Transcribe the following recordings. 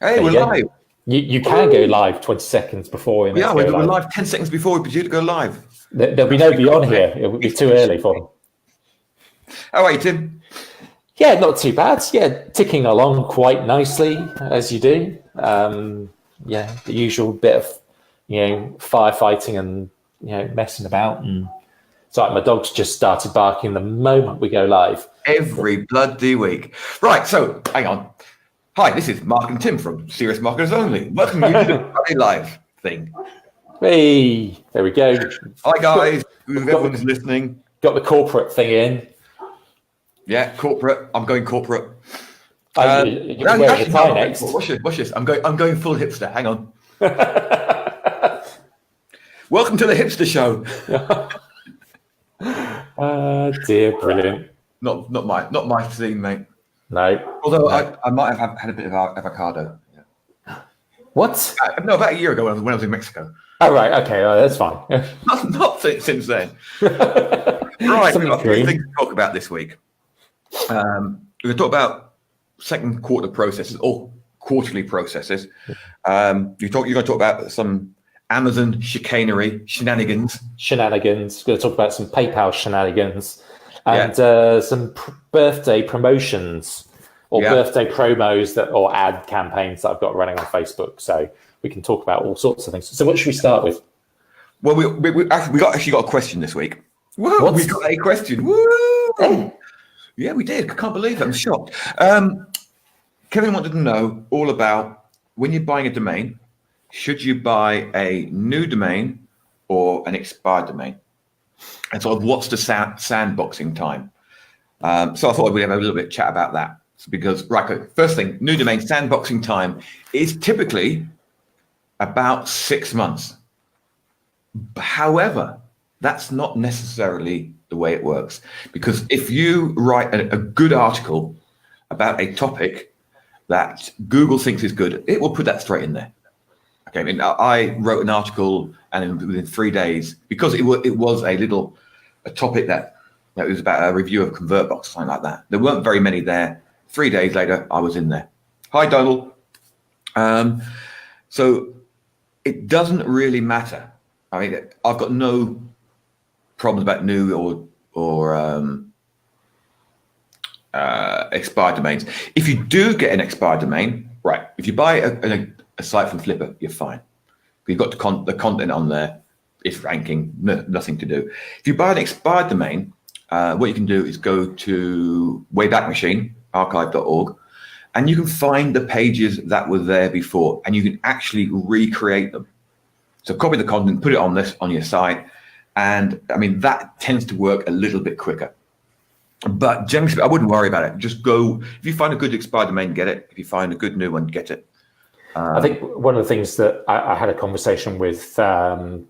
Hey, we're live. You can go live 20 seconds before. Yeah, we're live 10 seconds before we're due to go live. There'll be nobody on here. It would be too early for them. How are you, Tim? Yeah, not too bad. Yeah, ticking along quite nicely, as you do. Yeah, the usual bit of, firefighting and, messing about. And it's like my dog's just started barking the moment we go live. Every bloody week. Right, so hang on. Hi, this is Mark and Tim from Serious Marketers Only. Welcome you to the bloody live thing. Hey, there we go. Hi, guys. Everyone's listening. Got the corporate thing in. Yeah, corporate. I'm going corporate. You're wearing a tie next. Watch this. I'm going full hipster. Hang on. Welcome to the hipster show. Dear, brilliant. Not my theme, mate. No. Although no. I might have had a bit of avocado. Yeah. What? No, about a year ago when I was in Mexico. Oh, right. Okay, that's fine. not since then. Right, we've got three things to talk about this week. We're going to talk about second quarter processes or quarterly processes. You're going to talk about some Amazon chicanery, shenanigans. We're going to talk about some PayPal shenanigans and some birthday promotions or birthday promos or ad campaigns that I've got running on Facebook. So we can talk about all sorts of things. So what should we start with? Well, we actually got a question this week. Whoa, we got a question. Woo! Yeah, we did. I can't believe it. I'm shocked. Kevin wanted to know all about when you're buying a domain, should you buy a new domain or an expired domain? And sort of what's the sandboxing time? So I thought we'd have a little bit of chat about that. Because, first thing, new domain sandboxing time is typically about 6 months. However, that's not necessarily the way it works. Because if you write a good article about a topic that Google thinks is good, it will put that straight in there. Okay, I mean, I wrote an article and within 3 days, because it was a topic that it was about a review of ConvertBox or something like that. There weren't very many there. 3 days later, I was in there. Hi, Donald. So it doesn't really matter. I mean, I've got no problems about new or expired domains. If you do get an expired domain, right? If you buy a site from Flipper, you're fine. You've got the content on there. It's ranking, nothing to do. If you buy an expired domain, what you can do is go to Wayback Machine, archive.org, and you can find the pages that were there before, and you can actually recreate them. So copy the content, put it on your site, and I mean that tends to work a little bit quicker. But generally speaking, I wouldn't worry about it. Just go, if you find a good expired domain, get it. If you find a good new one, get it. I think one of the things that I had a conversation with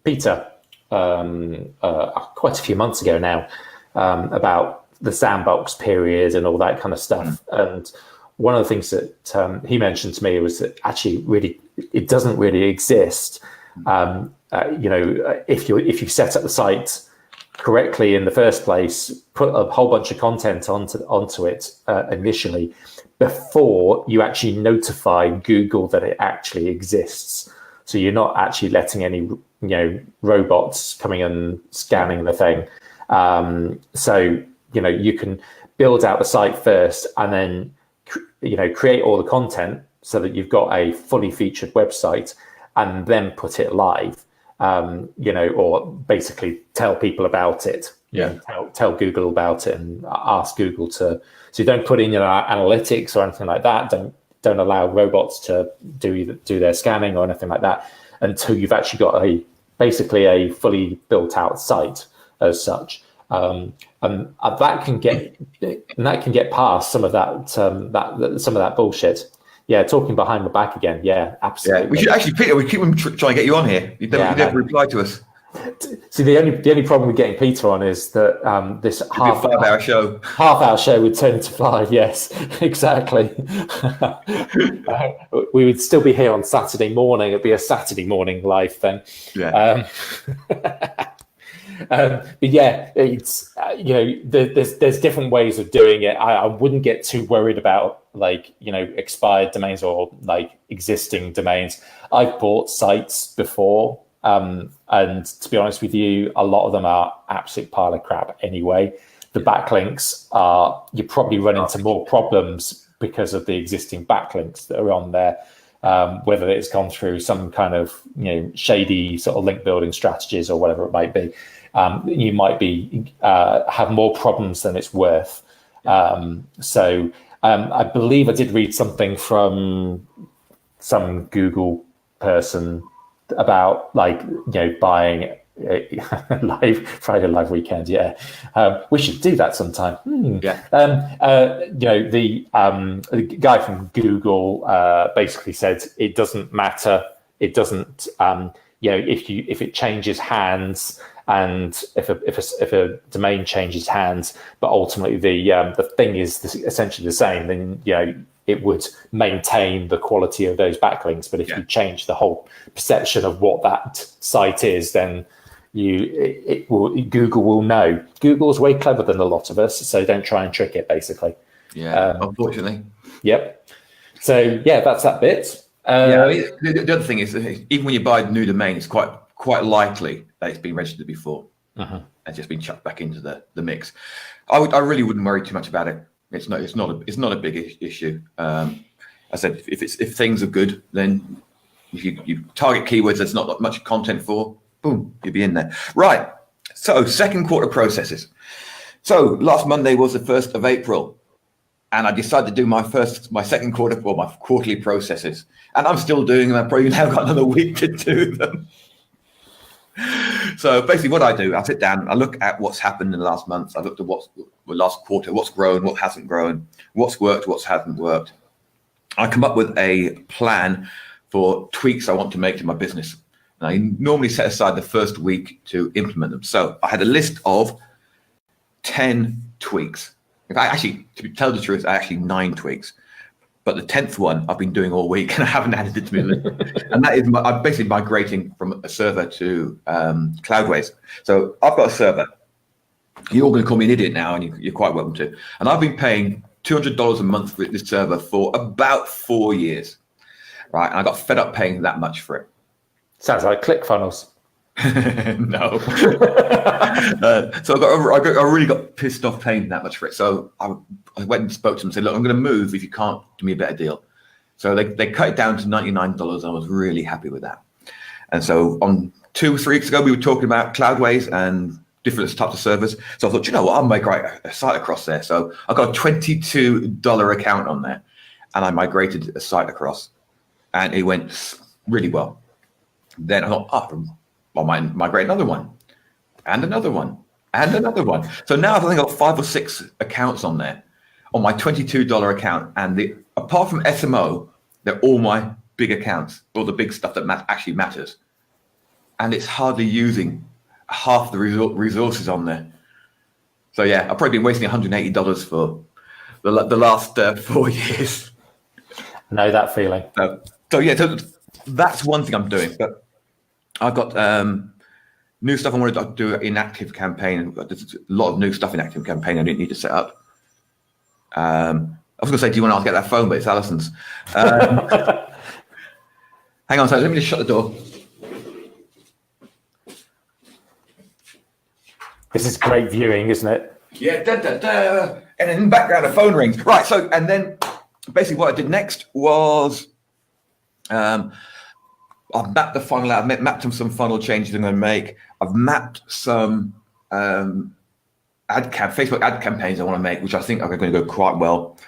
Peter quite a few months ago now about the sandbox period and all that kind of stuff. And one of the things that he mentioned to me was that actually really it doesn't really exist. If you set up the site correctly in the first place, put a whole bunch of content onto it initially before you actually notify Google that it actually exists. So you're not actually letting any robots coming and scanning the thing. So you can build out the site first and then create all the content so that you've got a fully featured website and then put it live. Or basically tell people about it. Tell Google about it and ask Google to. So you don't put in analytics or anything like that. Don't allow robots to do their scanning or anything like that until you've actually got basically a fully built out site as such. And that can get past some of that bullshit. Yeah, talking behind my back again. Yeah, absolutely. Yeah, we should actually, Peter. We keep trying to get you on here. You never reply to us. See, the only problem with getting Peter on is that this half-hour show would turn into 5. Yes, exactly. We would still be here on Saturday morning. It'd be a Saturday morning live then. Yeah. But yeah, it's there's different ways of doing it. I wouldn't get too worried about like, expired domains or like existing domains. I've bought sites before, and to be honest with you, a lot of them are absolute pile of crap anyway. The backlinks you probably run into more problems because of the existing backlinks that are on there, whether it's gone through some kind of shady sort of link building strategies or whatever it might be. You might be have more problems than it's worth. So I believe I did read something from some Google person about buying live Friday live weekend. Yeah, we should do that sometime. Yeah. The guy from Google basically said it doesn't matter. It doesn't. If it changes hands, and if a domain changes hands, but ultimately the thing is essentially the same, then it would maintain the quality of those backlinks. But if you change the whole perception of what that site is, then Google will know. Google's way clever than a lot of us, so don't try and trick it, basically. Yeah, unfortunately. Yep. So that's that bit. The other thing is, even when you buy a new domain, it's quite likely that it's been registered before and just been chucked back into the mix. I really wouldn't worry too much about it. It's not a big issue. I said if things are good, then if you target keywords there's not much content for, boom, you'll be in there. Right. So second quarter processes. So last Monday was the 1st of April. And I decided to do my second quarter, or my quarterly processes. And I'm still doing them. I've probably now got another week to do them. So basically what I do, I sit down, I look at what's happened in the last month. I looked at the last quarter, what's grown, what hasn't grown, what's worked, what hasn't worked. I come up with a plan for tweaks I want to make to my business. And I normally set aside the first week to implement them. So I had a list of 10 tweaks. In fact, actually, to tell the truth, actually 9 tweaks. But the 10th one I've been doing all week and I haven't added it to my list. And that is I'm basically migrating from a server to cloudways. So I've got a server. You're all going to call me an idiot now, and you're quite welcome to. And I've been paying $200 a month for this server for about 4 years. Right? And I got fed up paying that much for it. Sounds like ClickFunnels. No. So I really got pissed off paying that much for it. So I went and spoke to them and said, look, I'm going to move if you can't do me a better deal. So they cut it down to $99. I was really happy with that. And so on 2 or 3 weeks ago, we were talking about cloudways and different types of servers. So I thought, I'll migrate a site across there. So I got a $22 account on there, and I migrated a site across, and it went really well. Then I thought, I might migrate another one, and another one, and another one. So now I've only got 5 or 6 accounts on there, on my $22 account. And apart from SMO, they're all my big accounts, all the big stuff that actually matters. And it's hardly using half the resources on there. So yeah, I've probably been wasting $180 for the last 4 years. I know that feeling. So that's one thing I'm doing. But I've got new stuff I want to do in Active Campaign. There's a lot of new stuff in Active Campaign I didn't need to set up. I was going to say, do you want to get that phone? But it's Alison's. Hang on a second. Let me just shut the door. This is great viewing, isn't it? Yeah. And in the background, the phone rings. Right. So, and then basically what I did next was I've mapped the funnel out. I've mapped some funnel changes I'm going to make. I've mapped some Facebook ad campaigns I want to make, which I think are going to go quite well.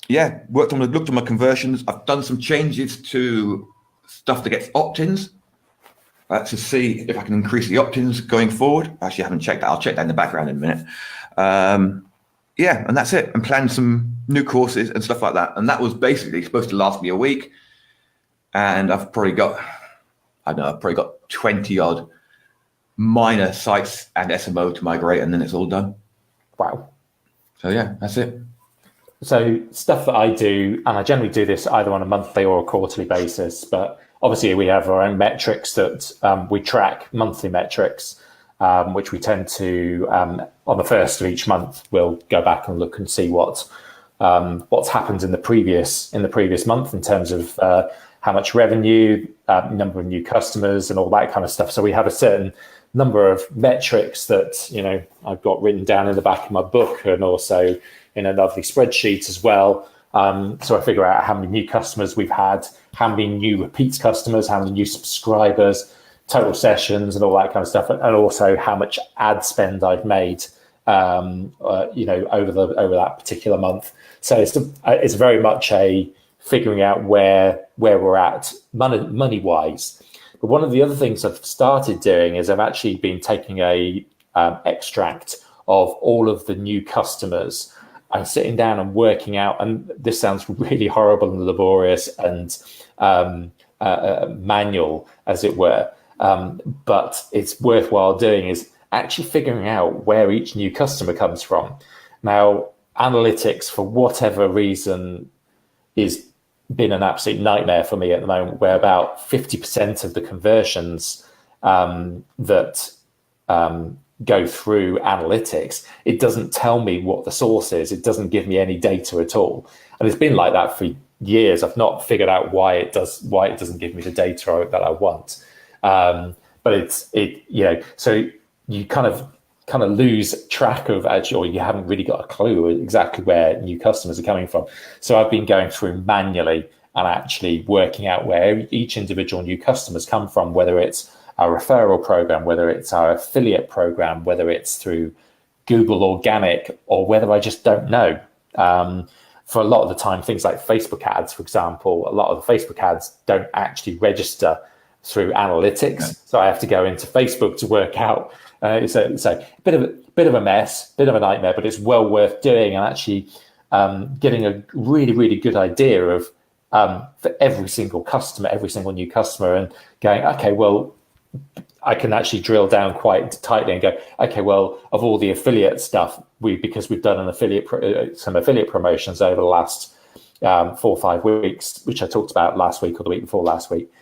Looked on my conversions. I've done some changes to stuff that gets opt-ins to see if I can increase the opt-ins going forward. Actually, I haven't checked that. I'll check that in the background in a minute. And that's it. And plan some new courses and stuff like that. And that was basically supposed to last me a week. And I've probably got 20 odd minor sites and SMO to migrate, and then it's all done. Wow. So yeah, that's it. So stuff that I do, and I generally do this either on a monthly or a quarterly basis, but obviously we have our own metrics that we track, monthly metrics, which we tend to, on the first of each month, we'll go back and look and see what what's happened in the previous month in terms of how much revenue, number of new customers, and all that kind of stuff. So we have a certain number of metrics that, you know, I've got written down in the back of my book and also in a lovely spreadsheet as well. So I figure out how many new customers we've had, how many new repeat customers, how many new subscribers, total sessions, and all that kind of stuff, and also how much ad spend I've made, you know, over that particular month. So it's very much a figuring out where we're at money wise. But one of the other things I've started doing is I've actually been taking a extract of all of the new customers and sitting down and working out, and this sounds really horrible and laborious and manual, as it were, but it's worthwhile doing, is actually figuring out where each new customer comes from. Now, analytics, for whatever reason, is been an absolute nightmare for me at the moment, where about 50% of the conversions that go through analytics, it doesn't tell me what the source is. It doesn't give me any data at all. And it's been like that for years. I've not figured out why it doesn't give me the data that I want. But you know, so you kind of lose track of actually, or you haven't really got a clue exactly where new customers are coming from. So I've been going through manually and actually working out where each individual new customers come from, whether it's our referral program, whether it's our affiliate program, whether it's through Google organic, or whether I just don't know. For a lot of the time, things like Facebook ads, for example, a lot of the Facebook ads don't actually register through analytics. Okay. So I have to go into Facebook to work out. So a bit of a mess, bit of a nightmare, but it's well worth doing, and actually getting a really, really good idea of for every single customer, every single new customer, and going, okay, well, I can actually drill down quite tightly and go, okay, well, of all the affiliate stuff, because we've done some affiliate promotions over the last 4 or 5 weeks, which I talked about last week or the week before last week.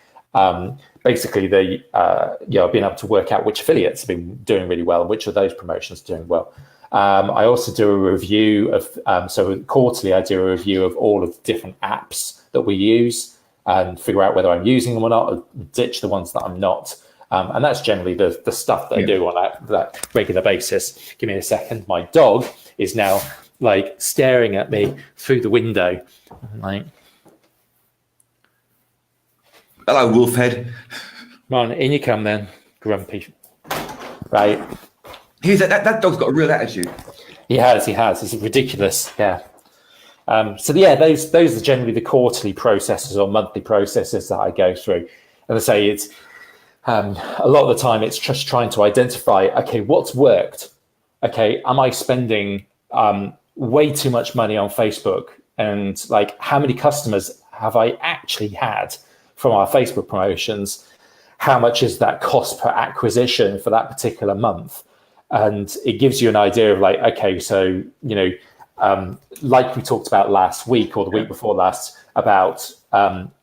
Basically, I've been able to work out which affiliates have been doing really well and which of those promotions are doing well. I also do a review of, so quarterly, I do a review of all of the different apps that we use and figure out whether I'm using them or not, or ditch the ones that I'm not. And that's generally the stuff that I do on that regular basis. Give me a second. My dog is now like staring at me through the window. Like, hello, Wolfhead. Come on, in you come then, grumpy. Right. That dog's got a real attitude. He has. It's ridiculous. Yeah. Those are generally the quarterly processes or monthly processes that I go through. And I say it's a lot of the time it's just trying to identify, okay, what's worked? Okay, am I spending way too much money on Facebook? And like, how many customers have I actually had from our Facebook promotions? How much is that cost per acquisition for that particular month? And it gives you an idea of like, okay, so, you know, like we talked about last week or the week before last, about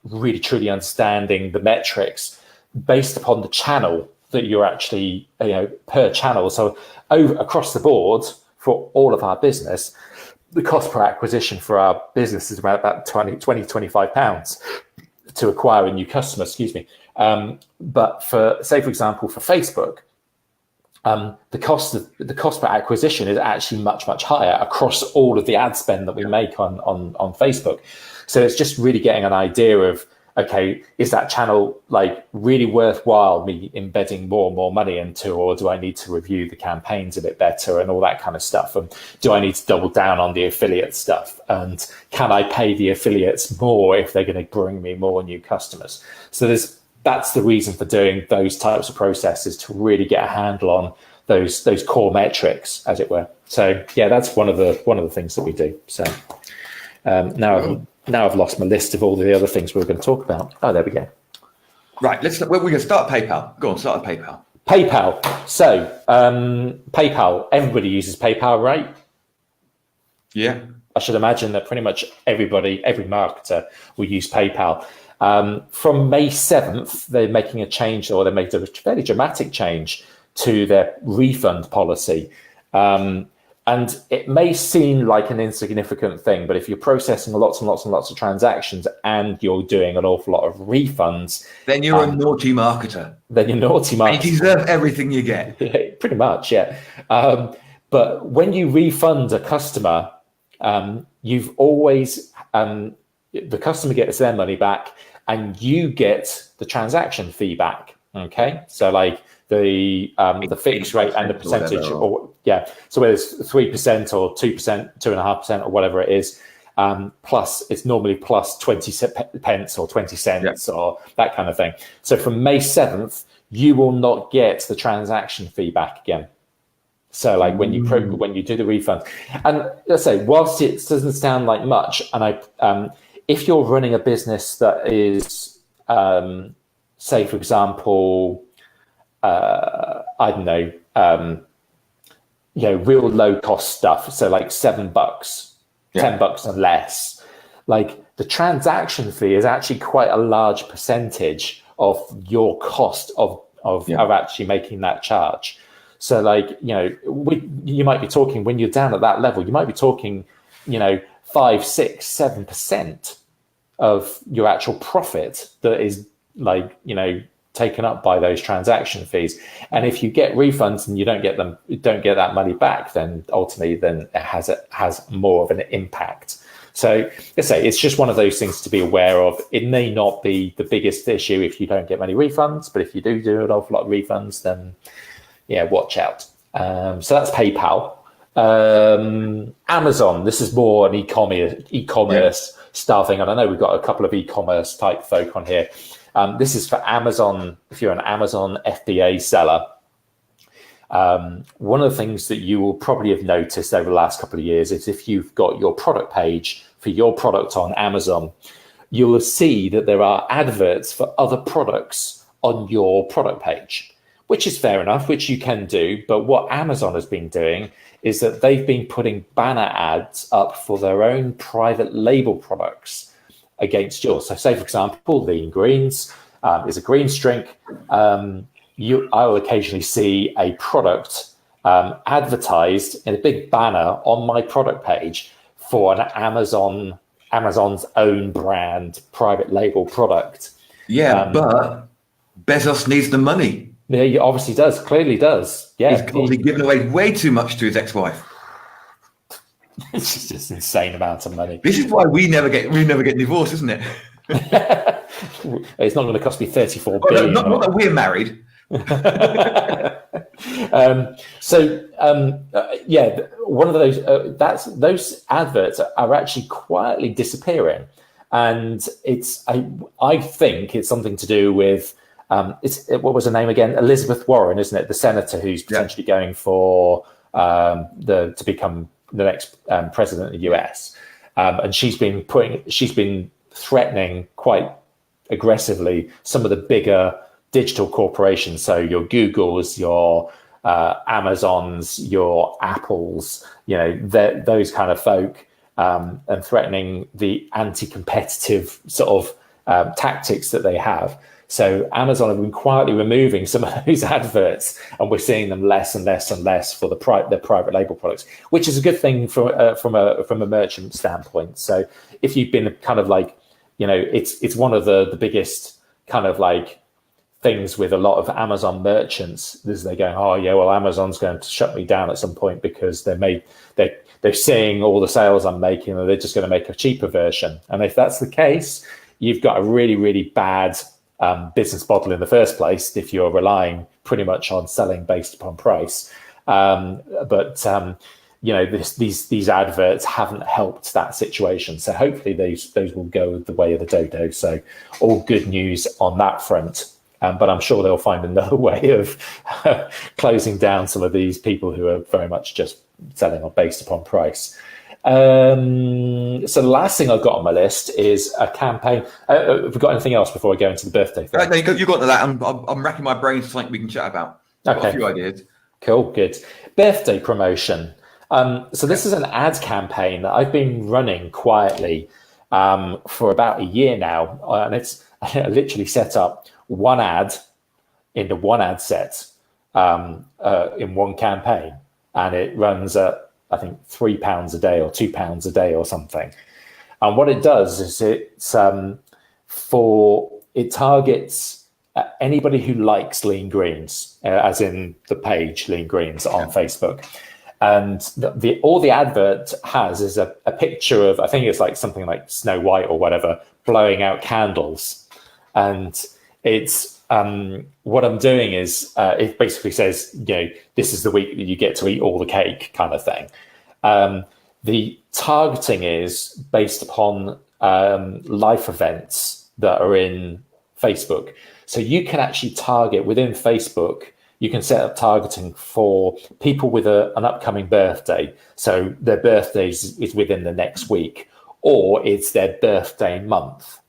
really truly understanding the metrics based upon the channel that you're actually, you know, per channel. So across the board for all of our business, the cost per acquisition for our business is around about 20, 25 pounds to acquire a new customer, excuse me. But for, say, for example, for Facebook, the cost per acquisition is actually much, much higher across all of the ad spend that we make on Facebook. So it's just really getting an idea of, okay, is that channel like really worthwhile me embedding more and more money into, or do I need to review the campaigns a bit better and all that kind of stuff? And do I need to double down on the affiliate stuff? And can I pay the affiliates more if they're going to bring me more new customers? So that's the reason for doing those types of processes, to really get a handle on those core metrics, as it were. So yeah, that's one of the things that we do. So now I've lost my list of all the other things we were going to talk about. Oh, there we go. Right, we're going to start PayPal. Go on, start with PayPal. PayPal. So PayPal, everybody uses PayPal, right? Yeah. I should imagine that pretty much every marketer will use PayPal. From May 7th, they're making a change, or they made a fairly dramatic change to their refund policy. And it may seem like an insignificant thing, but if you're processing lots and lots and lots of transactions and you're doing an awful lot of refunds, then you're a naughty marketer. Then you're naughty marketer. And you deserve everything you get. Pretty much, yeah. But when you refund a customer, you've always the customer gets their money back, and you get the transaction fee back. Okay, so like the fixed rate and the percentage, so whether it's 3% or 2%, 2.5% or whatever it is, plus it's normally plus 20 pence or 20 cents or that kind of thing. So from May 7th, you will not get the transaction fee back again. So like when you do the refund, and let's say, whilst it doesn't sound like much, and if you're running a business that is, say for example, I don't know, real low cost stuff. So like $7, $10 and less. Like the transaction fee is actually quite a large percentage of your cost of actually making that charge. So like, you might be talking, when you're down at that level, you might be talking, 5, 6, 7% of your actual profit that is like, taken up by those transaction fees. And if you get refunds and you don't get that money back, then ultimately it has more of an impact. So let's say it's just one of those things to be aware of. It may not be the biggest issue if you don't get many refunds, but if you do an awful lot of refunds, then watch out. So that's PayPal. Amazon, this is more an e-commerce style thing. And I know we've got a couple of e-commerce type folk on here. This is for Amazon. If you're an Amazon FBA seller, one of the things that you will probably have noticed over the last couple of years is if you've got your product page for your product on Amazon, you'll see that there are adverts for other products on your product page, which is fair enough, which you can do. But what Amazon has been doing is that they've been putting banner ads up for their own private label products against yours. So say, for example, Lean Greens is a greens drink. I will occasionally see a product advertised in a big banner on my product page for an Amazon's own brand private label product. Yeah, but Bezos needs the money. Yeah, he obviously does, clearly does. Yeah, he's probably given away way too much to his ex-wife. It's just an insane amount of money. This is why we never get divorced, isn't it? It's not going to cost me 34 billion. Not that we're married. One of those those adverts are actually quietly disappearing, and I think it's something to do with what was her name again? Elizabeth Warren, isn't it? The senator who's potentially going for to become the next president of the US, and she's been threatening quite aggressively some of the bigger digital corporations. So your Googles, your Amazons, your Apples, those kind of folk, and threatening the anti-competitive sort of tactics that they have. So Amazon have been quietly removing some of those adverts, and we're seeing them less and less and less for their private label products, which is a good thing from a merchant standpoint. So if you've been kind of like, it's one of the biggest kind of like things with a lot of Amazon merchants is they're going, oh yeah, well, Amazon's going to shut me down at some point because they're seeing all the sales I'm making, and they're just going to make a cheaper version. And if that's the case, you've got a really, really bad business model in the first place if you're relying pretty much on selling based upon price. These adverts haven't helped that situation. So hopefully those will go the way of the dodo. So all good news on that front. But I'm sure they'll find another way of closing down some of these people who are very much just selling based upon price. So the last thing I've got on my list is a campaign. Have we got anything else before we go into the birthday thing? No, you got to that. I'm racking my brains for something we can chat about. I've got a few ideas. Cool, good. Birthday promotion. So this is an ad campaign that I've been running quietly for about a year now, and I literally set up one ad into one ad set in one campaign, and it runs at I think £3 a day or £2 a day or something. And what it does is it targets anybody who likes lean greens, as in the page lean greens on Facebook. And all the advert has is a picture of, I think it's like something like Snow White or whatever, blowing out candles. And it's what I'm doing is it basically says, this is the week that you get to eat all the cake kind of thing. The targeting is based upon life events that are in Facebook. So you can actually target within Facebook. You can set up targeting for people with an upcoming birthday. So their birthday is within the next week, or it's their birthday month.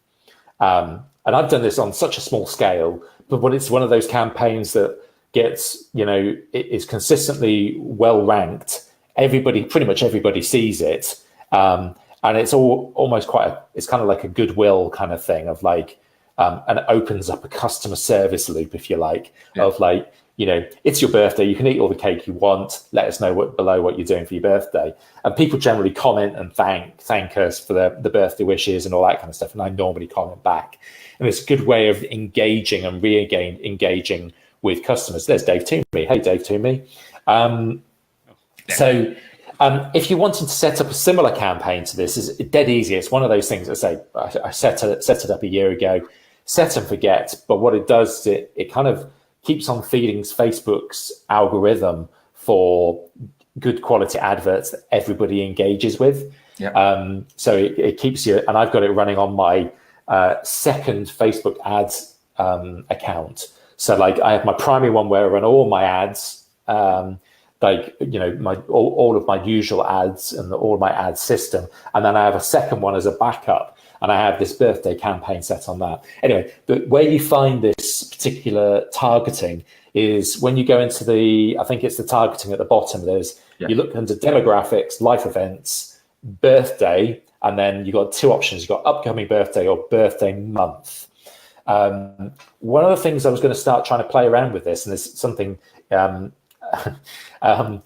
And I've done this on such a small scale, but when it's one of those campaigns that gets, it is consistently well ranked, pretty much everybody sees it. And it's almost it's kind of like a goodwill kind of thing of like, and it opens up a customer service loop, if you like, of like, it's your birthday. You can eat all the cake you want. Let us know below what you're doing for your birthday. And people generally comment and thank us for the birthday wishes and all that kind of stuff. And I normally comment back. And it's a good way of engaging and engaging with customers. There's Dave Toomey. Hey, Dave Toomey. So if you wanted to set up a similar campaign to this, it's dead easy. It's one of those things that I set it up a year ago, set and forget. But what it does, it kind of keeps on feeding Facebook's algorithm for good quality adverts that everybody engages with. Yeah. So it keeps you, and I've got it running on my second Facebook ads account. So like I have my primary one where I run all my ads, all of my usual ads and all of my ad system. And then I have a second one as a backup. And I have this birthday campaign set on that. Anyway, but where you find this particular targeting is when you go into I think it's the targeting at the bottom. You look under demographics, life events, birthday, and then you've got two options. You've got upcoming birthday or birthday month. One of the things I was going to start trying to play around with this, and there's something, you haven't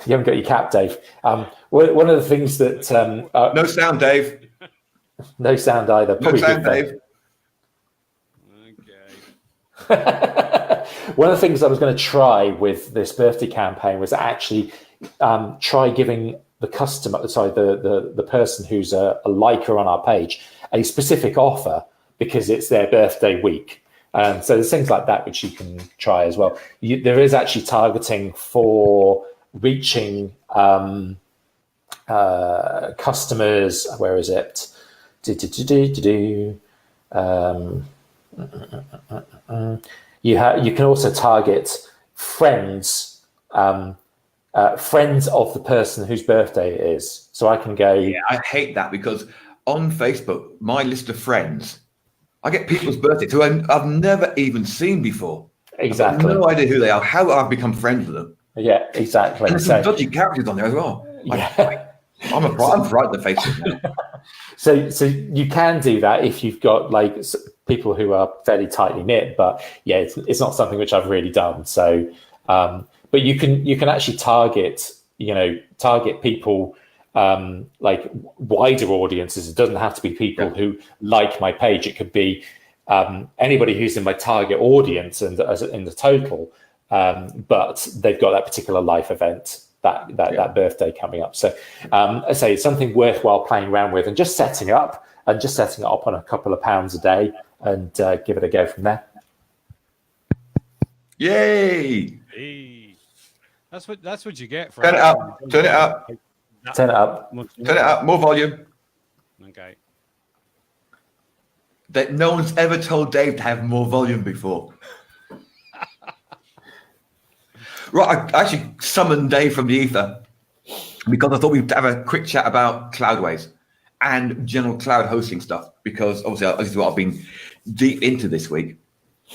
got your cap, Dave. One of the things that... no sound, Dave. No sound either. Probably no sound, Dave. Okay. One of the things I was going to try with this birthday campaign was actually try giving the customer, the person who's a liker on our page, a specific offer because it's their birthday week. So there's things like that which you can try as well. There is actually targeting for reaching customers. Where is it? You can also target friends of the person whose birthday it is. So I can go. Yeah, I hate that because on Facebook, my list of friends, I get people's birthdays who I've never even seen before. Exactly. I've no idea who they are, how I've become friends with them. Yeah, exactly. And there's some dodgy characters on there as well. Yeah. I'm frightened of Facebook now. So you can do that if you've got like people who are fairly tightly knit, but yeah, it's not something which I've really done. So, but you can actually target people like wider audiences. It doesn't have to be people who like my page. It could be anybody who's in my target audience and in the total, but they've got that particular life event. That birthday coming up. So I say it's something worthwhile playing around with and just setting it up on a couple of pounds a day and give it a go from there. Yay! Hey. That's what you get for Turn it up. Turn it up. Turn it up. Turn it up. More volume. Okay. That no one's ever told Dave to have more volume before. Right, I actually summoned Dave from the ether because I thought we'd have a quick chat about cloudways and general cloud hosting stuff because obviously this is what I've been deep into this week.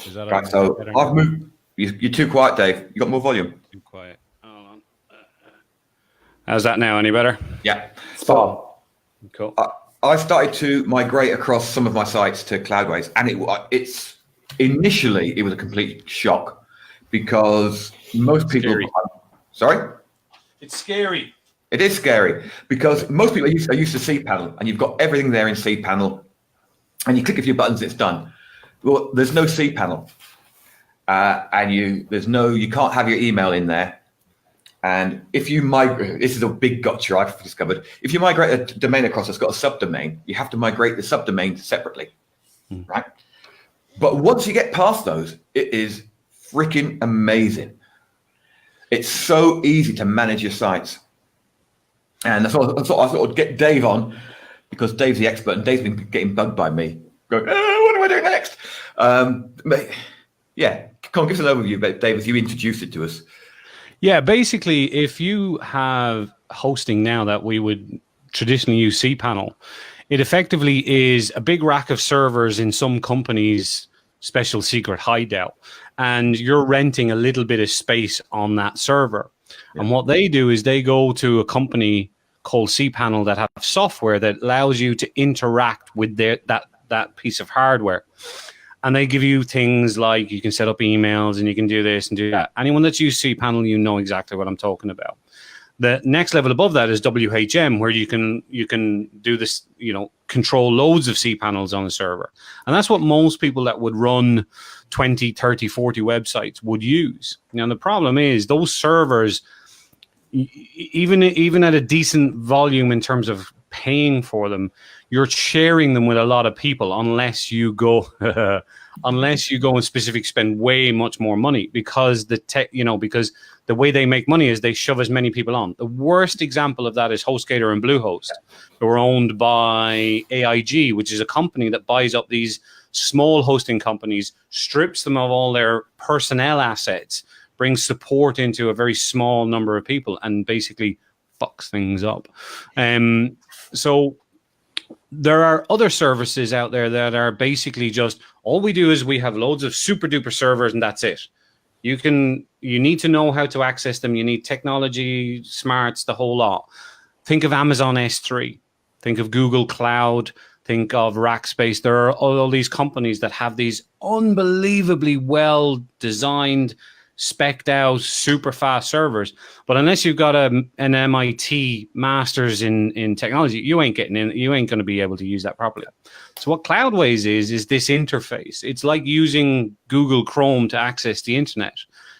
Is that right, so I've moved. You're too quiet, Dave. You got more volume. Too quiet. Hold on. How's that now? Any better? Yeah. Spot. Cool. I started to migrate across some of my sites to cloudways, and it's initially it was a complete shock. Because most people, sorry, It's scary. It is scary because most people are used to cPanel, and you've got everything there in cPanel, and you click a few buttons, it's done. Well, there's no cPanel, and you can't have your email in there. And if you migrate, this is a big gotcha I've discovered. If you migrate a domain across that's got a subdomain, you have to migrate the subdomain separately, right? But once you get past those, it is freaking amazing. It's so easy to manage your sites. And I thought I'd get Dave on, because Dave's the expert, and Dave's been getting bugged by me. Going, what do I do next? Yeah, come on, give us an overview, Dave, as you introduced it to us. Yeah, basically, if you have hosting now that we would traditionally use cPanel, it effectively is a big rack of servers in some company's special secret hideout, and you're renting a little bit of space on that server. Yeah. And what they do is they go to a company called cPanel that have software that allows you to interact with that piece of hardware. And they give you things like you can set up emails and you can do this and do that. Anyone that's used cPanel, you know exactly what I'm talking about. The next level above that is WHM, where you can do this, control loads of cPanels on a server. And that's what most people that would run 20, 30, 40 websites would use. Now, the problem is those servers, even at a decent volume in terms of paying for them, you're sharing them with a lot of people unless you go and specifically spend way much more money, because because the way they make money is they shove as many people on. The worst example of that is HostGator and Bluehost, who are owned by AIG, which is a company that buys up these small hosting companies, strips them of all their personnel assets, brings support into a very small number of people, and basically fucks things up. So there are other services out there that are basically just, all we do is we have loads of super duper servers and that's it. You need to know how to access them. You need technology, smarts, the whole lot. Think of Amazon S3, think of Google Cloud, think of Rackspace. There are all these companies that have these unbelievably well designed, spec'd out, super fast servers. But unless you've got an MIT master's in technology, you ain't getting in. You ain't going to be able to use that properly. So what Cloudways is this interface. It's like using Google Chrome to access the internet.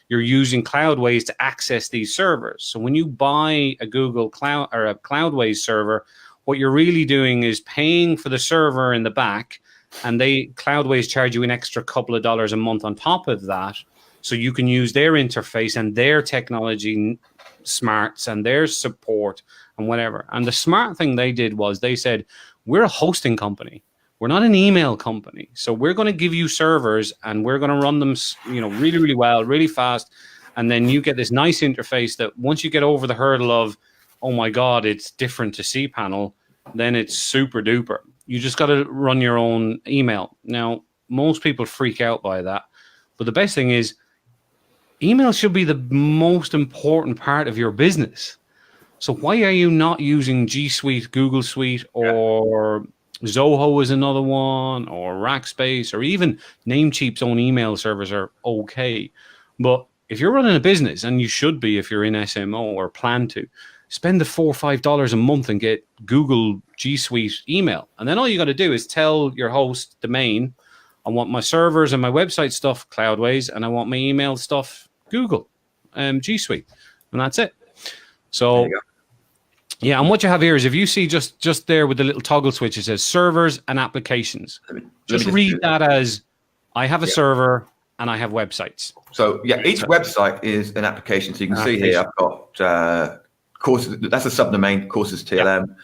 You're using Cloudways to access these servers. So when you buy a Google Cloud or a Cloudways server, what you're really doing is paying for the server in the back, and Cloudways charge you an extra couple of dollars a month on top of that. So you can use their interface and their technology smarts and their support and whatever. And the smart thing they did was they said, we're a hosting company. We're not an email company. So we're going to give you servers and we're going to run them, really, really well, really fast. And then you get this nice interface that once you get over the hurdle of, oh my God, it's different to cPanel, then it's super duper. You just got to run your own email. Now, most people freak out by that. But the best thing is, email should be the most important part of your business. So why are you not using G Suite, Google Suite, or Zoho is another one, or Rackspace, or even Namecheap's own email servers are okay. But if you're running a business, and you should be if you're in SMO or plan to, spend the $4 or $5 a month and get Google G Suite email. And then all you got to do is tell your host domain, I want my servers and my website stuff Cloudways, and I want my email stuff Google G Suite, and that's it. So, yeah, and what you have here is if you see just there with the little toggle switch, it says servers and applications. Just read that as I have a server and I have websites. So, yeah, each website is an application. So you can see here I've got courses. That's a subdomain, courses TLM. Yep.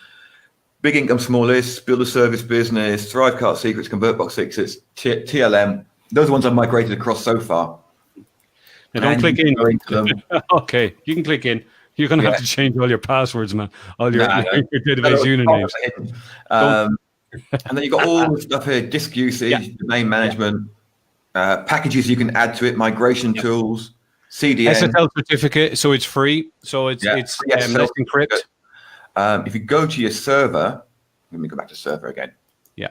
Big income, small list, build a service business, Thrivecart secrets, ConvertBox secrets, TLM. Those are ones I've migrated across so far. Now don't click in. Okay, you can click in. You're going to have to change all your passwords, man. All your database usernames. And then you've got all the stuff here, disk usage, domain management, packages you can add to it, migration tools, CDN. SSL certificate, so it's free. So it's let's encrypt. If you go to your server, let me go back to server again. Yeah.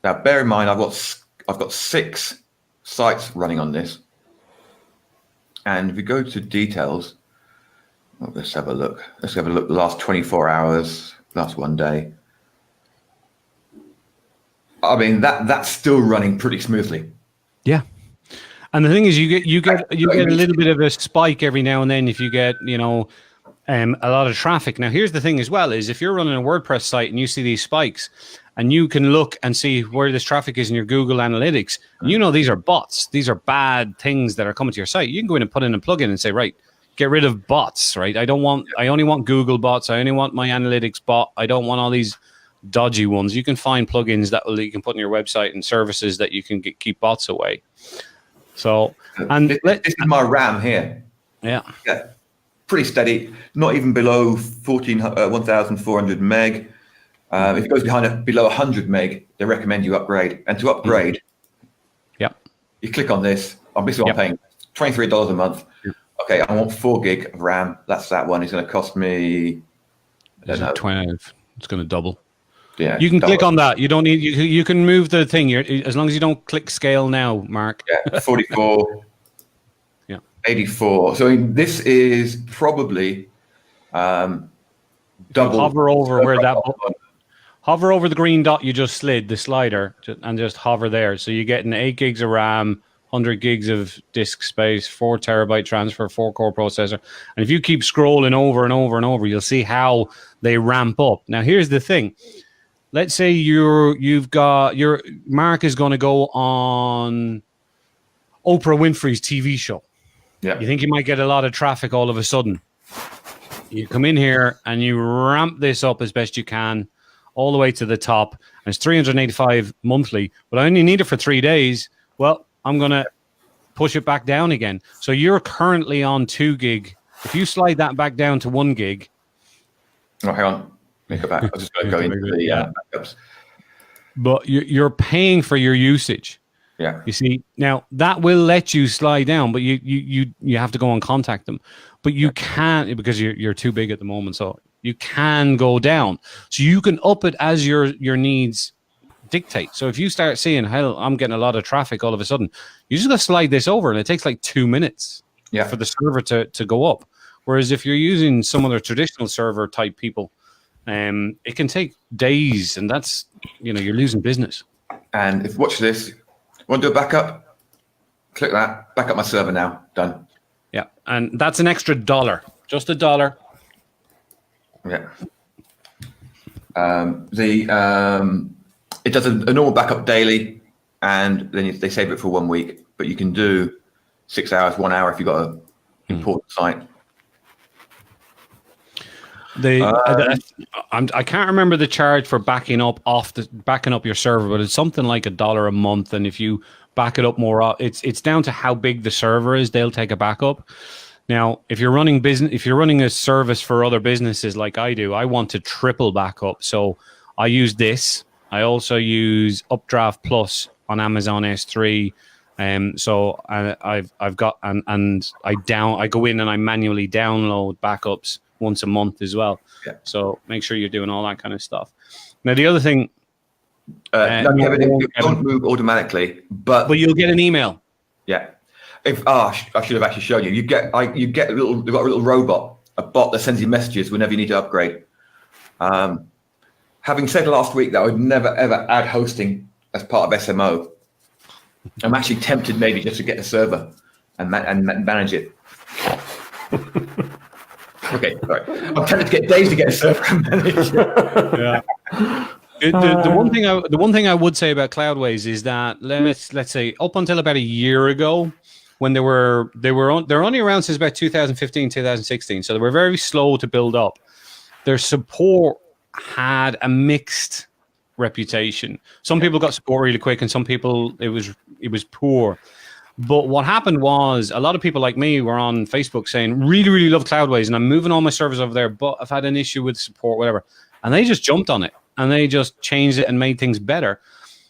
Now, bear in mind, I've got 6 sites running on this, and if you go to details, let's have a look. Let's have a look. The last 24 hours, last one day. I mean, that's still running pretty smoothly. Yeah. And the thing is, you get a little bit of a spike every now and then if you get, a lot of traffic. Now, here's the thing as well, is if you're running a WordPress site and you see these spikes and you can look and see where this traffic is in your Google Analytics, these are bots. These are bad things that are coming to your site. You can go in and put in a plugin and say, right, get rid of bots, right? I only want Google bots. I only want my analytics bot. I don't want all these dodgy ones. You can find plugins that you can put on your website and services that you can keep bots away. So, and this is my RAM here. Yeah, pretty steady. Not even below 1,400 meg. If it goes below 100 meg, they recommend you upgrade. And to upgrade, you click on this. I'm paying $23 a month. Okay, I want 4 gig of RAM. That's that one. It's going to cost me. I don't know. 12. It's going to double. Yeah, you can click on that. You don't need. You can move the thing. As long as you don't click scale now, Mark. Yeah, 44. 84. So this is probably double. Hover over where that. Hover over the green dot you just slid, the slider, and just hover there. So you're getting 8 gigs of RAM, 100 gigs of disk space, 4 terabyte transfer, 4 core processor. And if you keep scrolling over and over and over, you'll see how they ramp up. Now, here's the thing. Let's say your Mark is going to go on Oprah Winfrey's TV show. Yeah. You think you might get a lot of traffic all of a sudden. You come in here and you ramp this up as best you can all the way to the top. And it's $385 monthly, but I only need it for 3 days. Well, I'm going to push it back down again. So you're currently on 2 gig. If you slide that back down to 1 gig. Oh, hang on. Let me go back. I was just going to go into the backups. But you're paying for your usage. Yeah. You see, now that will let you slide down, but you have to go and contact them. But you can't, because you're too big at the moment. So you can go down. So you can up it as your needs dictate. So if you start seeing, hell, I'm getting a lot of traffic all of a sudden, you just got to slide this over and it takes like 2 minutes for the server to go up. Whereas if you're using some other traditional server type people, it can take days, and that's, you're losing business. And if watch this, want to do a backup? Click that. Back up my server now. Done. Yeah, and that's an extra $1, just $1. Yeah. It does a normal backup daily, and then they save it for 1 week. But you can do 6 hours, 1 hour if you've got an important site. I can't remember the charge for backing up your server, but it's something like $1 a month. And if you back it up more, it's down to how big the server is. They'll take a backup. Now, if you're running a service for other businesses like I do, I want to triple backup. So I use this. I also use Updraft Plus on Amazon S3. So I've got and I go in and I manually download backups once a month as well. Yeah. So make sure you're doing all that kind of stuff. Now, the other thing, it won't move automatically, but you'll get an email. Yeah. I should have actually shown you. You get they've got a little robot, a bot that sends you messages whenever you need to upgrade. Having said last week that I would never ever add hosting as part of SMO, I'm actually tempted maybe just to get a server and manage it. Okay, sorry. I'm tempted to get days to get a server and manage it. Yeah. The one thing I would say about Cloudways is that let's say up until about a year ago, when they're only around since about 2015, 2016, so they were very slow to build up. Their support had a mixed reputation. Some people got support really quick, and some people it was poor. But what happened was a lot of people like me were on Facebook saying, really, really love Cloudways, and I'm moving all my servers over there, but I've had an issue with support, whatever. And they just jumped on it, and they just changed it and made things better.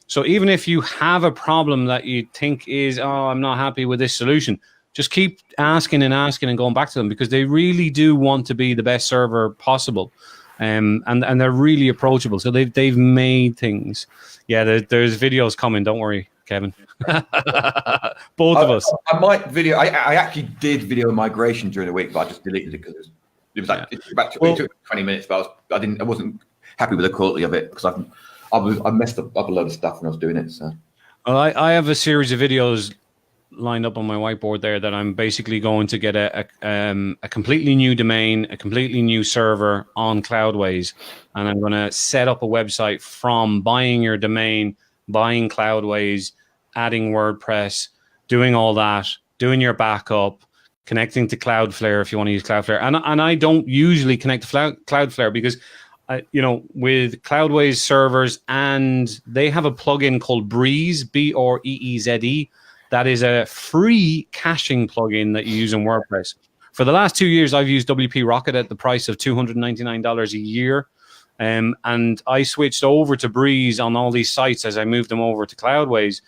So even if you have a problem that you think is, I'm not happy with this solution, just keep asking and going back to them, because they really do want to be the best server possible. And they're really approachable. So they've made things. Yeah, there's videos coming. Don't worry, Kevin. Both of us. I might video. I actually did video migration during the week, but I just deleted it because It was like Well, it took 20 minutes, but I wasn't happy with the quality of it because I messed up a load of stuff when I was doing it. So well, I have a series of videos lined up on my whiteboard there that I'm basically going to get a completely new domain, a completely new server on Cloudways, and I'm going to set up a website from buying your domain, buying Cloudways, adding WordPress, doing all that, doing your backup, connecting to Cloudflare if you want to use Cloudflare. And I don't usually connect to Cloudflare because with Cloudways servers, and they have a plugin called Breeze, Breeze. That is a free caching plugin that you use in WordPress. For the last 2 years, I've used WP Rocket at the price of $299 a year. And I switched over to Breeze on all these sites as I moved them over to Cloudways.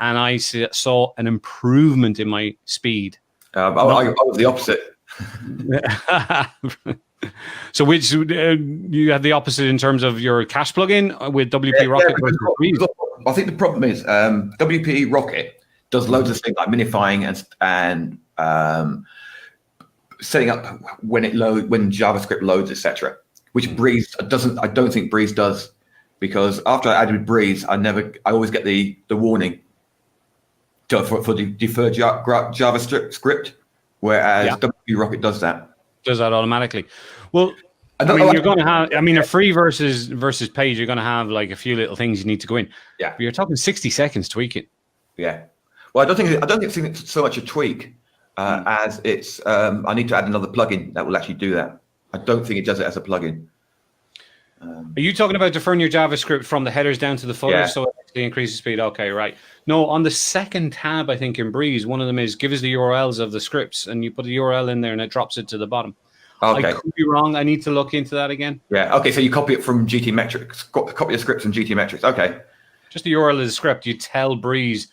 And I saw an improvement in my speed. I was the opposite. So which you had the opposite in terms of your cache plugin with WP Rocket versus Breeze? I think the problem is WP Rocket does loads of things like minifying and setting up when JavaScript loads, etc. Which Breeze doesn't. I don't think Breeze does, because after I added Breeze, I always get the warning for the deferred JavaScript, whereas WP Rocket does that. Does that automatically? Well, you're going to have. A free versus paid. You're going to have like a few little things you need to go in. Yeah, but you're talking 60 seconds tweak it. Yeah. Well, I don't think it's so much a tweak as it's. I need to add another plugin that will actually do that. I don't think it does it as a plugin. Are you talking about deferring your JavaScript from the headers down to the footers so it actually increases speed? Okay, right. No, on the second tab, I think in Breeze, one of them is give us the URLs of the scripts, and you put the URL in there and it drops it to the bottom. Okay. I could be wrong. I need to look into that again. Yeah. Okay. So you copy it from GTmetrix. Copy the scripts from GTmetrix. Okay. Just the URL of the script. You tell Breeze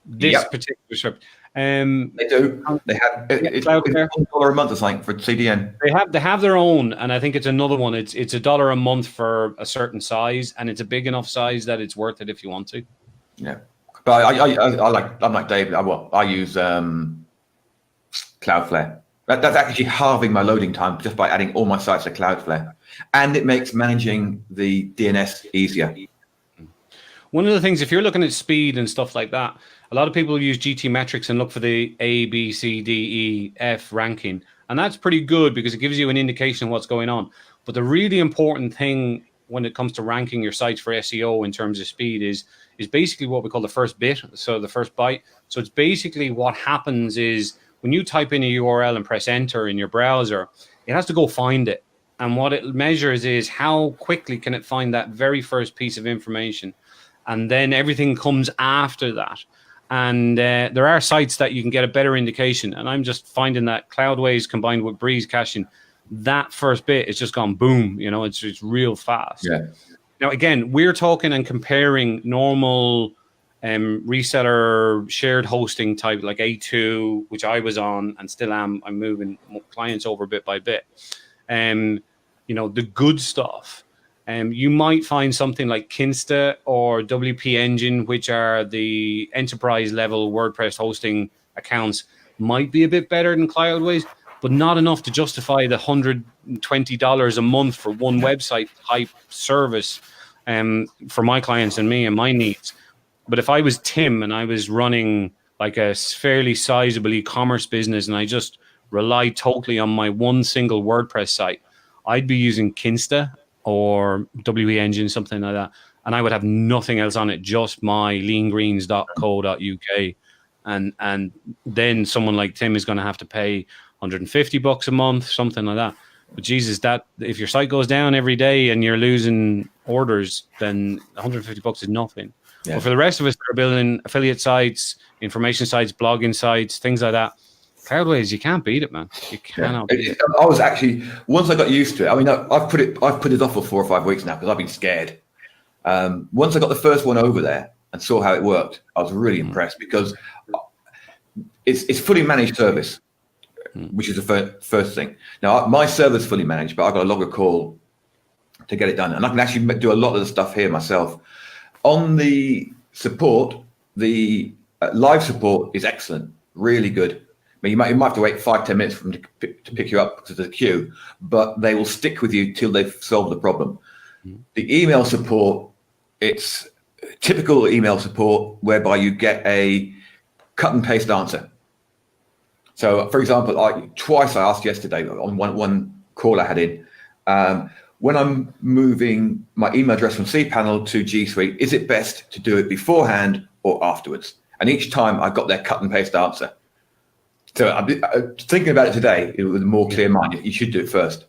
this particular script. They do. They have it's $1 a month or something for CDN. They have their own, and I think it's another one. It's $1 a month for a certain size, and it's a big enough size that it's worth it if you want to. Yeah, but I'm like David. I use Cloudflare. That's actually halving my loading time just by adding all my sites to Cloudflare, and it makes managing the DNS easier. One of the things, if you're looking at speed and stuff like that, a lot of people use GTmetrix and look for the A, B, C, D, E, F ranking. And that's pretty good because it gives you an indication of what's going on. But the really important thing when it comes to ranking your sites for SEO in terms of speed is basically what we call the first bit, so the first byte. So it's basically what happens is when you type in a URL and press enter in your browser, it has to go find it. And what it measures is how quickly can it find that very first piece of information. And then everything comes after that. And there are sites that you can get a better indication. And I'm just finding that Cloudways combined with Breeze caching, that first bit is just gone boom. It's real fast. Yeah. Now, again, we're talking and comparing normal reseller shared hosting type like A2, which I was on and still am. I'm moving clients over bit by bit. The good stuff. You might find something like Kinsta or WP Engine, which are the enterprise level WordPress hosting accounts, might be a bit better than Cloudways, but not enough to justify the $120 a month for one website type service for my clients and me and my needs. But if I was Tim and I was running like a fairly sizable e-commerce business and I just relied totally on my one single WordPress site, I'd be using Kinsta or WE Engine, something like that. And I would have nothing else on it, just my leangreens.co.uk. And then someone like Tim is going to have to pay $150 a month, something like that. But Jesus, that if your site goes down every day and you're losing orders, then $150 is nothing. Yeah. But for the rest of us that are building affiliate sites, information sites, blogging sites, things like that, Cloudways, you can't beat it, man. You cannot beat it. I was actually, once I got used to it, I mean, I've put it off for 4 or 5 weeks now because I've been scared. Once I got the first one over there and saw how it worked, I was really impressed because it's fully managed service, which is the first thing. Now, my server's fully managed, but I've got to log a call to get it done. And I can actually do a lot of the stuff here myself. On the support, the live support is excellent, really good. mean, you might have to wait 5-10 minutes for them to pick you up because there's a queue, but they will stick with you till they've solved the problem. The email support, it's typical email support whereby you get a cut and paste answer. So, for example, twice I asked yesterday on one call I had in, when I'm moving my email address from cPanel to G Suite, is it best to do it beforehand or afterwards? And each time I got their cut and paste answer. So I'm thinking about it today with a more clear mind. You should do it first.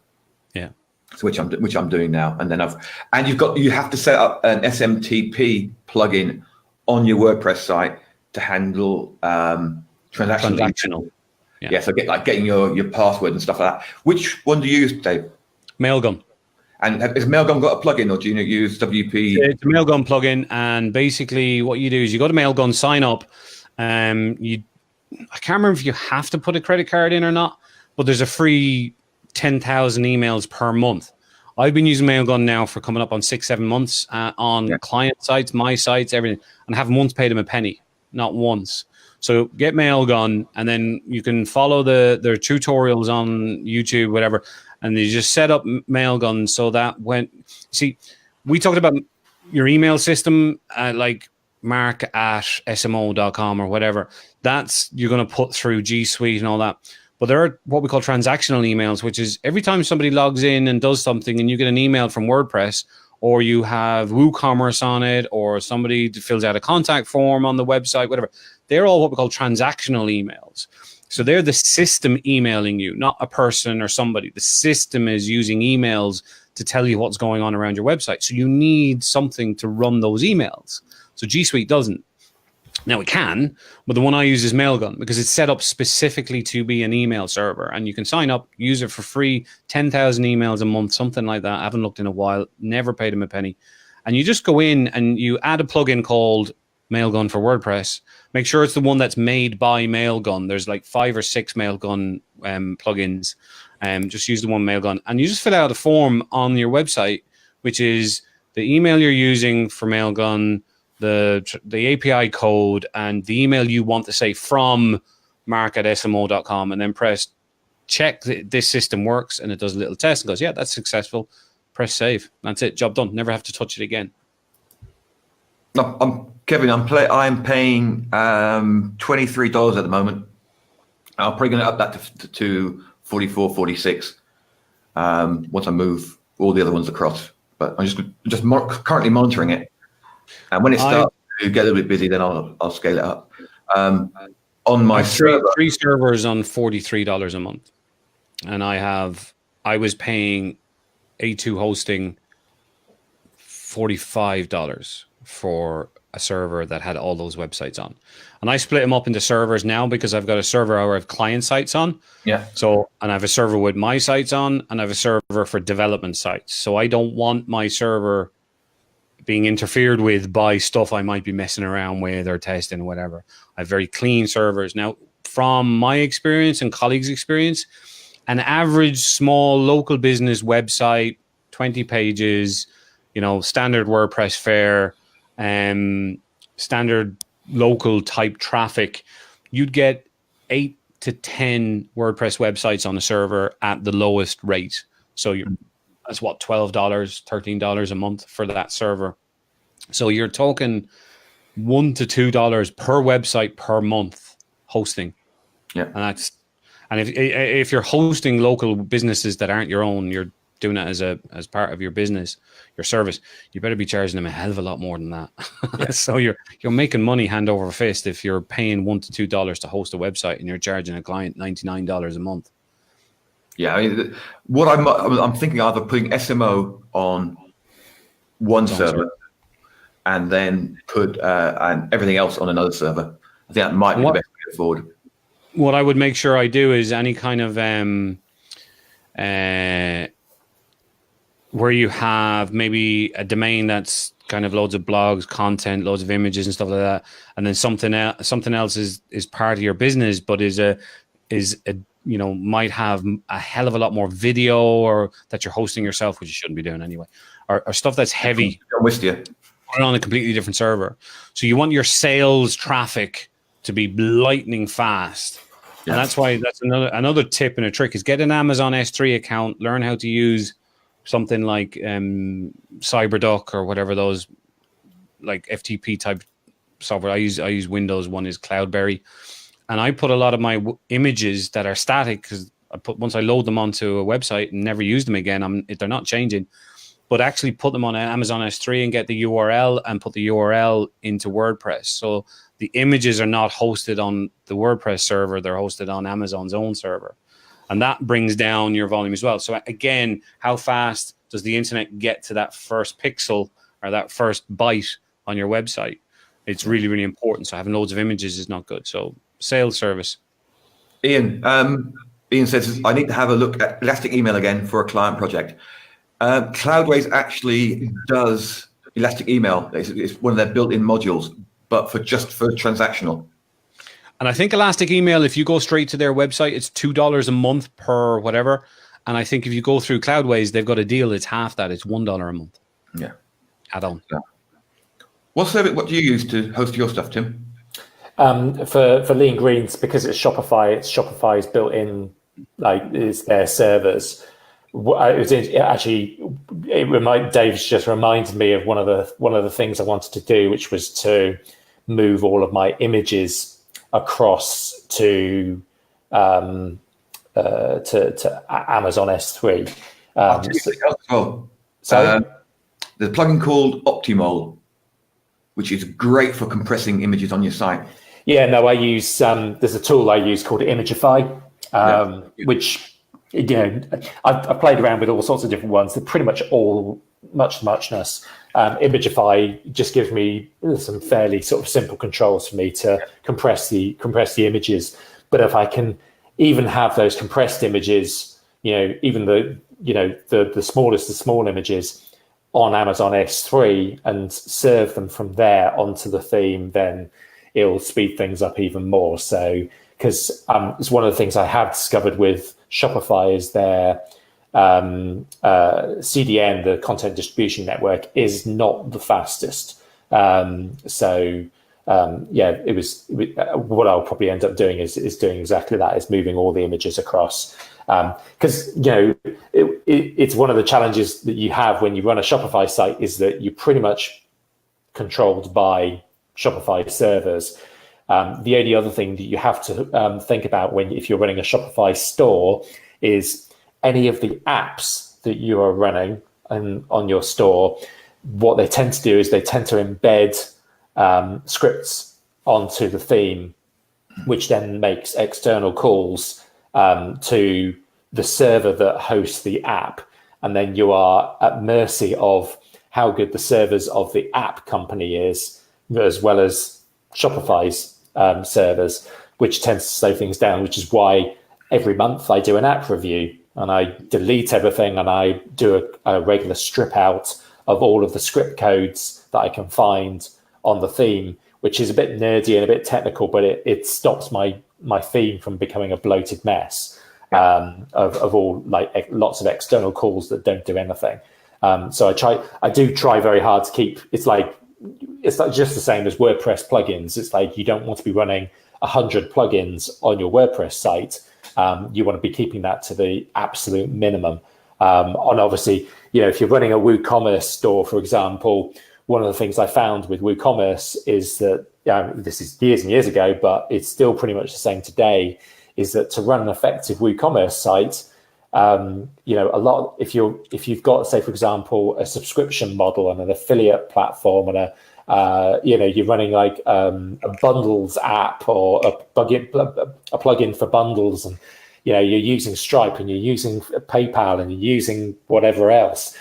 Yeah. So which I'm doing now, and then you have to set up an SMTP plugin on your WordPress site to handle transactional. Yeah. So getting your password and stuff like that. Which one do you use, Dave? Mailgun. And has Mailgun got a plugin, or do you use WP? It's a Mailgun plugin, and basically what you do is you go to Mailgun, sign up. I can't remember if you have to put a credit card in or not, but there's a free 10,000 emails per month. I've been using Mailgun now for coming up on 6-7 months on client sites, my sites, everything, and I haven't once paid them a penny, not once. So get Mailgun, and then you can follow their tutorials on YouTube, whatever, and you just set up Mailgun so that we talked about your email system, like mark@smo.com or whatever. That's you're going to put through G Suite and all that. But there are what we call transactional emails, which is every time somebody logs in and does something and you get an email from WordPress, or you have WooCommerce on it, or somebody fills out a contact form on the website, whatever. They're all what we call transactional emails. So they're the system emailing you, not a person or somebody. The system is using emails to tell you what's going on around your website. So you need something to run those emails. So G Suite doesn't. Now it can, but the one I use is Mailgun because it's set up specifically to be an email server, and you can sign up, use it for free, 10,000 emails a month, something like that. I haven't looked in a while, never paid them a penny. And you just go in and you add a plugin called Mailgun for WordPress. Make sure it's the one that's made by Mailgun. There's like 5 or 6 Mailgun plugins. Just use the one Mailgun, and you just fill out a form on your website, which is the email you're using for Mailgun, the API code, and the email you want to say from mark@smo.com, and then press check that this system works, and it does a little test and goes, yeah, that's successful. Press save. That's it. Job done. Never have to touch it again. No, Kevin. I'm paying $23 at the moment. I'm probably going to up that to 44, 46 once I move all the other ones across. But I'm just currently monitoring it. And when it starts to get a little bit busy, then I'll scale it up. On my server, 3 servers on $43 a month, and I was paying A2 hosting $45 for a server that had all those websites on. And I split them up into servers now because I've got a server where I have client sites on. Yeah. So, and I have a server with my sites on, and I have a server for development sites. So I don't want my server being interfered with by stuff I might be messing around with or testing or whatever. I have very clean servers. Now, from my experience and colleagues' experience, an average small local business website, 20 pages, standard WordPress fare, standard local type traffic, you'd get 8 to 10 WordPress websites on a server at the lowest rate. So that's what, $12, $13 a month for that server. So you're talking $1 to $2 per website per month hosting. Yeah. And if you're hosting local businesses that aren't your own, you're doing it as part of your business, your service, you better be charging them a hell of a lot more than that. Yeah. So you're making money hand over fist if you're paying $1 to $2 to host a website and you're charging a client $99 a month. Yeah, I mean, what I'm thinking either putting SMO on one server and then put and everything else on another server. I think that might be the best way forward. What I would make sure I do is any kind of where you have maybe a domain that's kind of loads of blogs, content, loads of images and stuff like that, and then something else is part of your business, but is a might have a hell of a lot more video, or that you're hosting yourself, which you shouldn't be doing anyway, or stuff that's heavy. I'm with you. Put it on a completely different server. So you want your sales traffic to be lightning fast. And that's why that's another tip and a trick is get an Amazon S3 account, learn how to use something like CyberDuck or whatever those like FTP type software. I use Windows. One is Cloudberry, and I put a lot of my images that are static because once I load them onto a website and never use them again, they're not changing. But actually put them on Amazon S3 and get the URL and put the URL into WordPress. So the images are not hosted on the WordPress server; they're hosted on Amazon's own server, and that brings down your volume as well. So again, how fast does the internet get to that first pixel or that first byte on your website? It's really, really important. So having loads of images is not good. So sales service. Ian says, I need to have a look at Elastic Email again for a client project. Cloudways actually does Elastic Email. It's one of their built-in modules, but for transactional. And I think Elastic Email, if you go straight to their website, it's $2 a month per whatever. And I think if you go through Cloudways, they've got a deal. It's half that. It's $1 a month. Yeah. Add-on. Yeah. What do you use to host your stuff, Tim? For Lean Greens, because it's Shopify's built-in, it's their servers. Dave's just reminded me of one of the things I wanted to do, which was to move all of my images across to Amazon S3. There's a plugin called Optimol, which is great for compressing images on your site. Yeah, no, I use there's a tool I use called Imagify, which I've played around with all sorts of different ones. They're pretty much all muchness. Imagify just gives me some fairly sort of simple controls for me to compress the images. But if I can even have those compressed images, even the smallest of small images on Amazon S3 and serve them from there onto the theme, then it'll speed things up even more. So, because it's one of the things I have discovered with Shopify is their CDN, the content distribution network, is not the fastest. What I'll probably end up doing is doing exactly that, is moving all the images across. Because it's one of the challenges that you have when you run a Shopify site is that you're pretty much controlled by Shopify servers. The only other thing that you have to think about if you're running a Shopify store is any of the apps that you are running on your store. What they tend to do is they tend to embed scripts onto the theme, which then makes external calls to the server that hosts the app. And then you are at mercy of how good the servers of the app company is, as well as Shopify's servers, which tends to slow things down, which is why every month I do an app review and I delete everything and I do a regular strip out of all of the script codes that I can find on the theme, which is a bit nerdy and a bit technical, but it stops my theme from becoming a bloated mess of all lots of external calls that don't do anything. So I do try very hard to keep, it's like just the same as WordPress plugins. It's like you don't want to be running 100 plugins on your WordPress site. You want to be keeping that to the absolute minimum. And obviously, if you're running a WooCommerce store, for example, one of the things I found with WooCommerce is that, this is years and years ago, but it's still pretty much the same today, is that to run an effective WooCommerce site, a lot, if you've got, say, for example, a subscription model and an affiliate platform and you're running like a bundles app or a plugin for bundles, and you're using Stripe and you're using PayPal and you're using whatever else,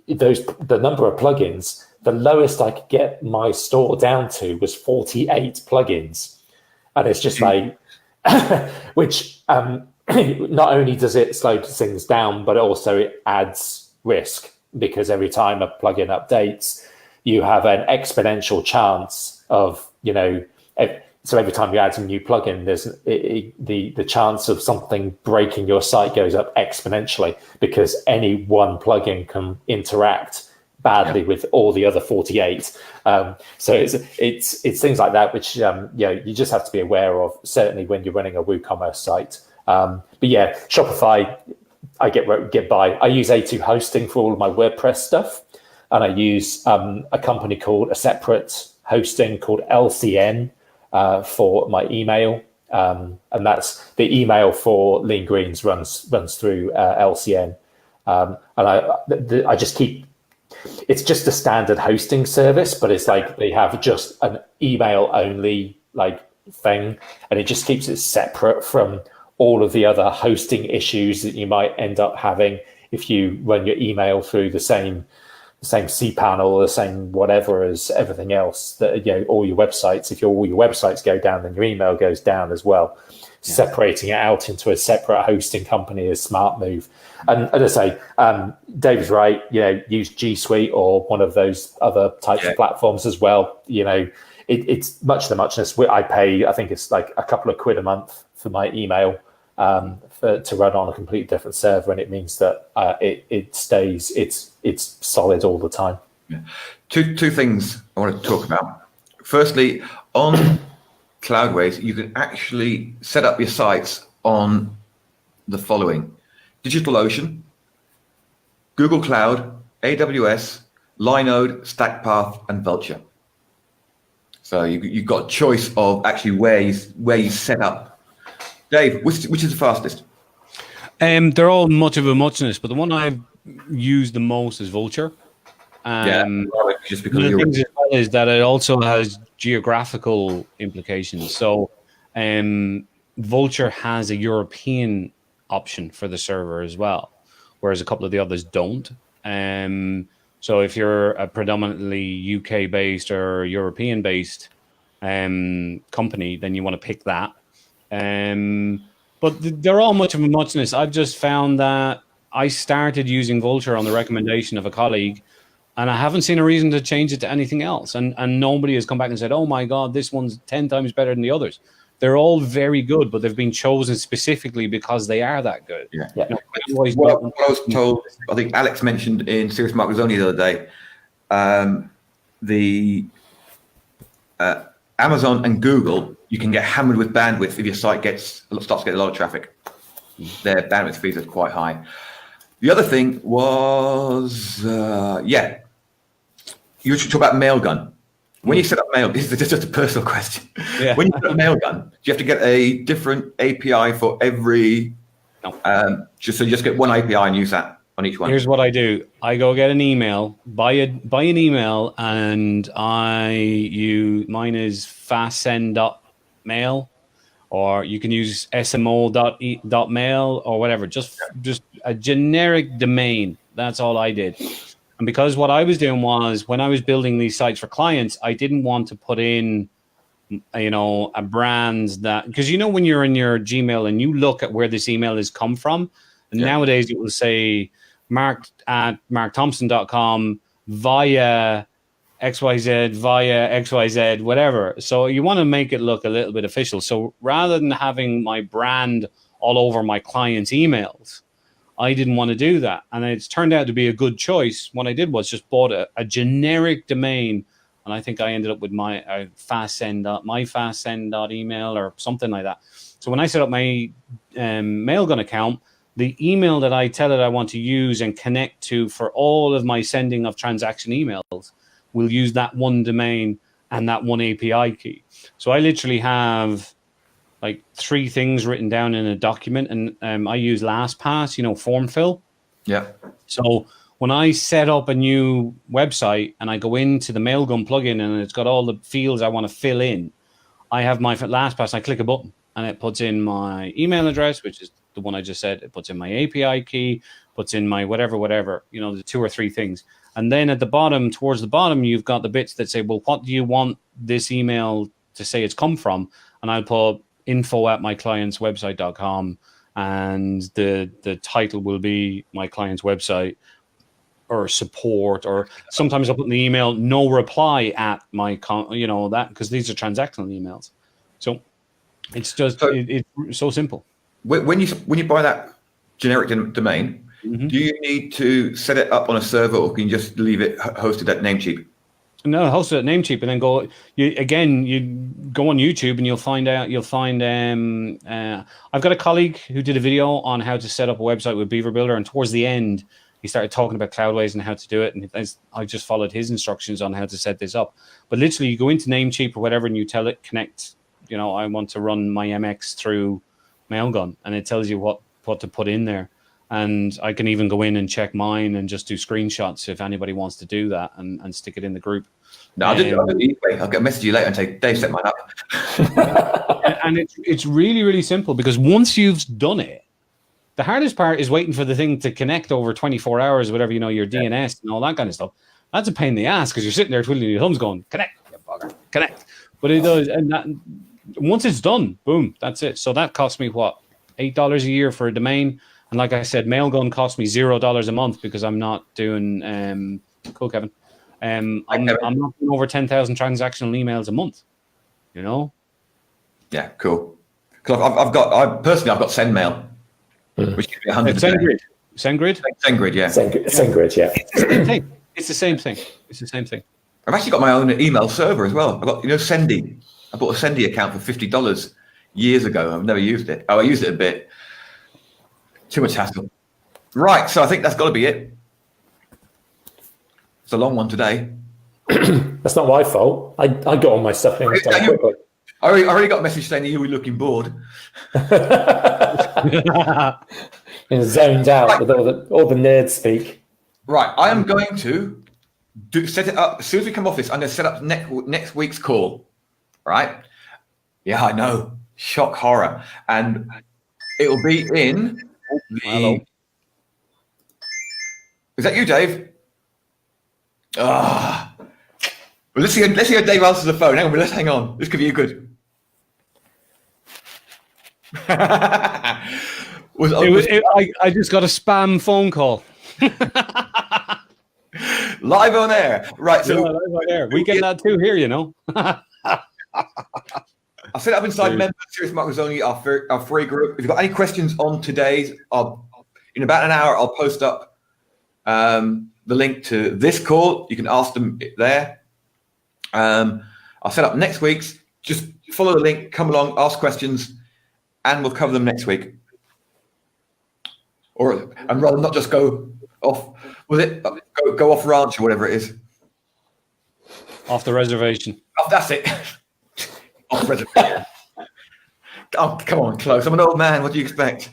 the number of plugins, the lowest I could get my store down to was 48 plugins. And it's just like, which not only does it slow things down, but also it adds risk, because every time a plugin updates, you have an exponential chance of, so every time you add some new plugin, there's the chance of something breaking your site goes up exponentially, because any one plugin can interact badly with all the other 48. So it's things like that which you just have to be aware of, certainly when you're running a WooCommerce site. But yeah, Shopify, I get by. I use A2 hosting for all of my WordPress stuff, and I use a company called a separate hosting called LCN for my email. And that's the email for Lean Greens runs through LCN. And I just keep, it's just a standard hosting service, but it's like they have just an email only like thing, and it just keeps it separate from all of the other hosting issues that you might end up having if you run your email through the same cPanel or the same whatever as everything else. That all your websites, if all your websites go down, then your email goes down as well. Yeah. Separating it out into a separate hosting company is a smart move. And as I say, David's right. Use G Suite or one of those other types of platforms as well. It's much the muchness. I pay, I think it's like a couple of quid a month for my email to run on a completely different server, and it means that it stays, it's solid all the time. Yeah. Two things I want to talk about. Firstly, on Cloudways, you can actually set up your sites on the following: DigitalOcean, Google Cloud, AWS, Linode, StackPath, and Vultr. So you've got a choice of actually where you set up. Dave, which is the fastest? They're all much of a muchness, but the one I've used the most is Vultr. Just because the thing is that it also has geographical implications. So Vultr has a European option for the server as well, whereas a couple of the others don't. So if you're a predominantly UK-based or European-based company, then you want to pick that. But they're all much of a muchness. I've just found that I started using Vultr on the recommendation of a colleague, and I haven't seen a reason to change it to anything else. And nobody has come back and said, "Oh my God, this one's 10 times better than the others." They're all very good, but they've been chosen specifically because they are that good. Yeah. What I was told, I think Alex mentioned in Serious Marketers Only the other day, the Amazon and Google, you can get hammered with bandwidth if your site starts to get a lot of traffic. Their bandwidth fees are quite high. The other thing was, you should talk about Mailgun. When you set up Mail, this is just a personal question. Yeah. When you set up Mailgun, do you have to get a different API for every? No. Just get one API and use that on each one. Here's what I do: I go get an email, buy an email, and mine is fastsend.mail, or you can use smo.mail or whatever. Just a generic domain. That's all I did. And because what I was doing was, when I was building these sites for clients, I didn't want to put in, a brand that, because when you're in your Gmail and you look at where this email has come from, and nowadays it will say mark@markthompson.com via XYZ, whatever. So you want to make it look a little bit official. So rather than having my brand all over my clients' emails, I didn't want to do that. And it's turned out to be a good choice. What I did was just bought a generic domain. And I think I ended up with my fastsend.email or something like that. So when I set up my Mailgun account, the email that I tell it I want to use and connect to for all of my sending of transaction emails will use that one domain and that one API key. So I literally have like 3 things written down in a document, and I use LastPass, form fill. Yeah. So when I set up a new website and I go into the Mailgun plugin and it's got all the fields I want to fill in, I have my LastPass. I click a button and it puts in my email address, which is the one I just said. It puts in my API key, puts in my whatever, the 2 or 3 things. And then at the bottom, towards the bottom, you've got the bits that say, well, what do you want this email to say it's come from? And I'll put info@myclientswebsite.com, and the title will be my client's website or support, or sometimes I'll put in the email, no reply at my, that, because these are transactional emails. So it's just, it's so simple. When you buy that generic domain, Do you need to set it up on a server, or can you just leave it hosted at Namecheap? No, host it at Namecheap, and then go. You go on YouTube, and you'll find. I've got a colleague who did a video on how to set up a website with Beaver Builder, and towards the end, he started talking about cloudways and how to do it. And I just followed his instructions on how to set this up. But literally, you go into Namecheap or whatever, and you tell it connect. I want to run my MX through Mailgun, and it tells you what to put in there. And I can even go in and check mine and just do screenshots if anybody wants to do that and stick it in the group. No, I'll get a message you later and say, Dave set mine up. And it's really, really simple, because once you've done it, the hardest part is waiting for the thing to connect over 24 hours, whatever, your DNS and all that kind of stuff. That's a pain in the ass, because you're sitting there twiddling your thumbs going, connect, you bugger, connect. But it does. And once it's done, boom, that's it. So that cost me, what, $8 a year for a domain. And like I said, Mailgun cost me $0 a month, because I'm not doing cool, Kevin. I'm not doing over 10,000 transactional emails a month. Yeah, cool. Because I've got SendMail, which gives me 100. SendGrid, yeah. SendGrid, yeah. It's the same thing. I've actually got my own email server as well. I've got Sendy. I bought a Sendy account for $50 years ago. I've never used it. I used it a bit. Too much hassle. Right, so I think that's got to be it. It's a long one today. That's not my fault. I got all my stuff in quickly. I already got a message saying that you were looking bored. And zoned out with all the nerd speak. Right, I am going to set it up. As soon as we come off this, I'm going to set up next week's call. Right? Yeah, I know. Shock horror. And it'll be in... Hello. Is that you, Dave? Well, let's see how Dave answers the phone. Let's hang on. This could be good. I just got a spam phone call. Live on air. Right. So live on air. We get that too here, I'll set it up inside members. Serious Marketers Only, our free group. If you've got any questions on today's, in about an hour, I'll post up the link to this call. You can ask them there. I'll set up next week's. Just follow the link, come along, ask questions, and we'll cover them next week. And rather not just go off, go off ranch or whatever it is. Off the reservation. Oh, that's it. Off reservation. Oh, come on, close. I'm an old man. What do you expect?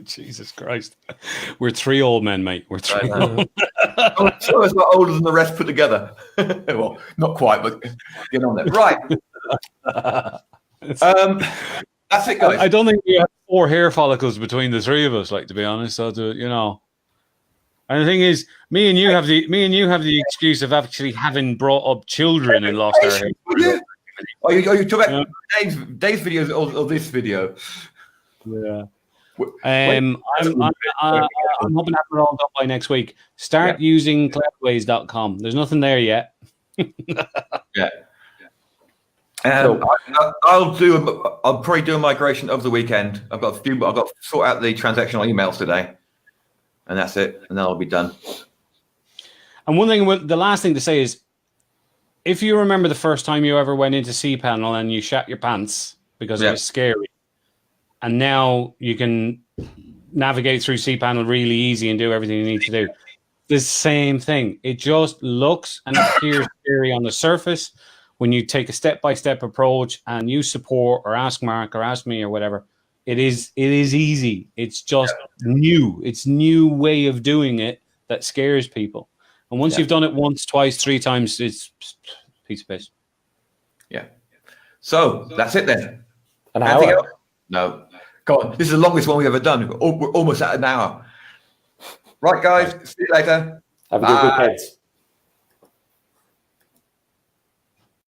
Jesus Christ. We're three old men, mate. We're three. I'm sure it's not older than the rest put together. Well, not quite, but get on there. Right. That's it, guys. I don't think we have 4 hair follicles between the three of us, to be honest. So, And the thing is, me and you have the excuse of actually having brought up children and lost our hair. Are you talking about Dave's videos or this video? Yeah. I'm hoping to have it all done by next week. Start using cloudways.com. There's nothing there yet. Yeah. I'll probably do a migration over the weekend. I've got to sort out the transactional emails today, and that's it. And then I'll be done. And the last thing to say is, if you remember the first time you ever went into cPanel and you shat your pants because it was scary, and now you can navigate through cPanel really easy and do everything you need to do. The same thing. It just looks and appears scary on the surface. When you take a step-by-step approach and use support or ask Mark or ask me or whatever, it is easy. It's just new. It's new way of doing it that scares people. And once you've done it once, twice, 3 times, it's a piece of piss. Yeah. So that's it then. An hour? No. Go on. This is the longest one we've ever done. We're almost at an hour. Right, guys. See you later. Have a good weekend.